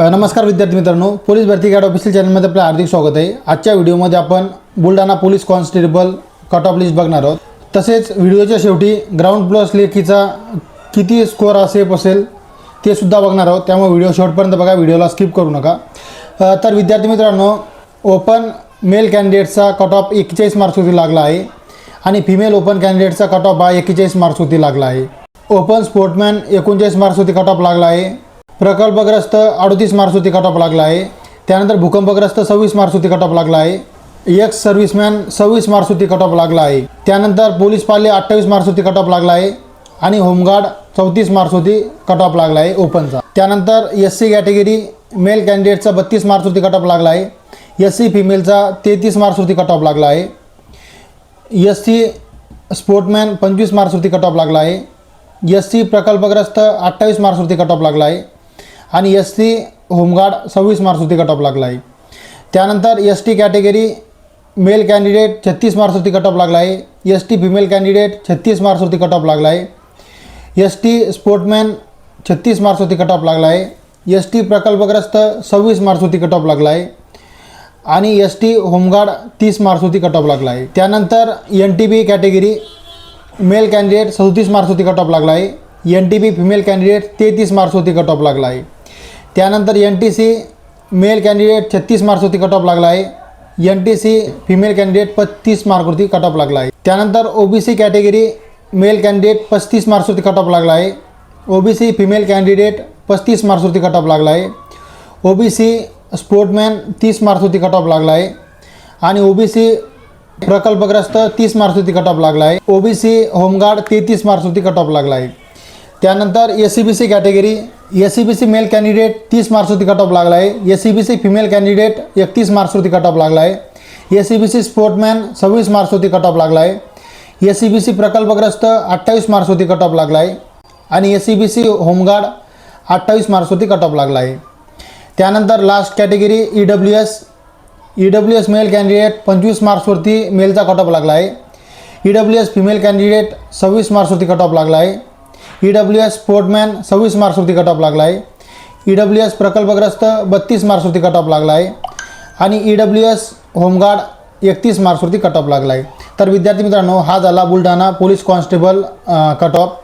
नमस्कार विद्यार्थी मित्रांनो, पोलीस भरती गाईड ऑफिशियल चॅनलमध्ये आपलं हार्दिक स्वागत आहे। आजच्या व्हिडिओमध्ये आपण Buldhana police constable cut off list बघणार आहोत। तसेच व्हिडिओच्या शेवटी ग्राउंड प्लस लेखीचा किती स्कोअर असेल ते सुद्धा बघणार आहोत, त्यामुळे व्हिडिओ शेवटपर्यंत बघा, व्हिडिओला स्किप करू नका। तर विद्यार्थी मित्रांनो, ओपन मेल कॅन्डिडेटचा कट ऑफ 41 मार्क्सवरती लागला आहे आणि फिमेल ओपन कॅन्डिडेटचा कट ऑफ 41 मार्क्सवरती लागला आहे। ओपन स्पोर्टमॅन 39 मार्क्सवरती कट ऑफ लागला आहे। प्रकल्पग्रस्त 38 मार्क्सवरती कट ऑफ लागला आहे। त्यानंतर भूकंपग्रस्त 26 मार्क्सवरती कट ऑफ लागला आहे। एक्स सर्व्हिसमॅन 26 मार्क्सवरती कट ऑफ लागला आहे। त्यानंतर पोलीस पाले 28 मार्क्सवरती कट ऑफ लागला आहे आणि होमगार्ड 34 मार्क्सवरती कट ऑफ लागला आहे ओपनचा। त्यानंतर एससी कॅटेगरी मेल कॅन्डिडेटचा 32 मार्क्सवरती कट ऑफ लागला आहे। एससी फिमेलचा 33 मार्क्सवरती कट ऑफ लागला आहे। एससी स्पोर्टमॅन 25 मार्क्सवरती कट ऑफ लागला आहे। एससी प्रकल्पग्रस्त 28 मार्क्सवरती कट ऑफ लागला आहे आणि एससी होमगार्ड 26 मार्क्सवरती कट ऑफ लागला आहे। त्यानंतर एसटी कॅटेगरी मेल कॅन्डिडेट 36 मार्क्सवरती कट ऑफ लागला आहे। एसटी फिमेल कॅन्डिडेट 36 मार्क्सवरती कट ऑफ लागला आहे। एसटी स्पोर्टमॅन 36 मार्क्सवरती कट ऑफ लागला आहे। एसटी प्रकल्पग्रस्त 26 मार्क्सवरती कट ऑफ लागला आहे आणि एसटी होमगार्ड 30 मार्क्सवरती कट ऑफ लागला आहे। त्यानंतर एनटीबी कॅटेगरी मेल कॅन्डिडेट 37 मार्क्सवरती कट ऑफ लागला आहे। एनटीबी फिमेल कॅन्डिडेट 33 मार्क्सवरती कट ऑफ लागला आहे। त्यानंतर एनटीसी मेल कॅन्डिडेट 36 मार्क्सवरती कट ऑफ लागला आहे। एनटीसी फिमेल कॅन्डिडेट 35 मार्क्सवरती कट ऑफ लागला आहे। त्यानंतर ओबीसी कॅटेगरी मेल कॅन्डिडेट 35 मार्क्सवरती कट ऑफ लागला आहे। ओबीसी फिमेल कॅन्डिडेट 35 मार्क्सवरती कट ऑफ लागला आहे। ओबीसी स्पोर्टमॅन 30 मार्क्सवरती कट ऑफ लागला आहे आणि ओबीसी प्रकल्पग्रस्त 30 मार्क्सवरती कट ऑफ लागला आहे। ओबीसी होमगार्ड 33 मार्क्सवरती कट ऑफ लागला आहे। त्यानंतर SCBC category SCBC male candidate 30 मार्क्सवरती कट ऑफ लागला आहे। एससीबीसी फिमेल कॅन्डिडेट 31 मार्क्सवरती कट ऑफ लागला आहे। एससीबीसी स्पोर्टमॅन 26 मार्क्सवरती कट ऑफ लागला आहे। एससीबीसी प्रकल्पग्रस्त 28 मार्क्सवरती कट ऑफ लागला आहे आणि एससीबीसी होमगार्ड 28 मार्क्सवरती कट ऑफ लागला आहे। त्यानंतर last category EWS male candidate 25 मार्क्सवरती मेलचा कट ऑफ लागला आहे। ईडब्ल्यूएस फिमेल कॅन्डिडेट 26 मार्क्सवरती कट ऑफ लागला आहे। ईडब्ल्यूएस स्पोर्टमॅन 26 मार्क्सवरती कट ऑफ लागला आहे। ईडब्ल्यूएस प्रकल्पग्रस्त 32 मार्क्सवरती कट ऑफ लागला आहे आणि ईडब्ल्यूएस होमगार्ड 31 मार्क्सवरती कट ऑफ लागला आहे। तर विद्यार्थी मित्रांनो, हा झाला Buldhana police constable cut off.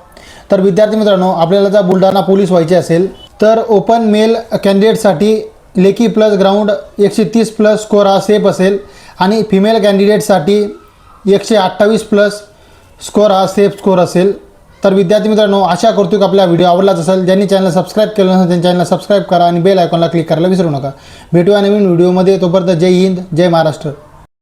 तर विद्यार्थी मित्रांनो, आपल्याला जर बुलढाणा पोलीस व्हायचे असेल तर ओपन मेल कॅन्डिडेटसाठी लेखी प्लस ग्राउंड 130 प्लस स्कोअर हा सेफ असेल आणि फिमेल कॅन्डिडेटसाठी 128 प्लस स्कोअर हा सेफ स्कोअर असेल। तर विद्यार्थी मित्रांनो, आशा करतो की आपला व्हिडिओ आवडलाच असेल। ज्यांनी चॅनल सबस्क्राईब केलं नसेल त्यांनी चॅनलला सबस्क्राईब करा आणि बेल आयकॉनला क्लिक करायला विसरू नका। भेटूया नवीन व्हिडिओमध्ये, तोपर्यंत जय हिंद, जय महाराष्ट्र।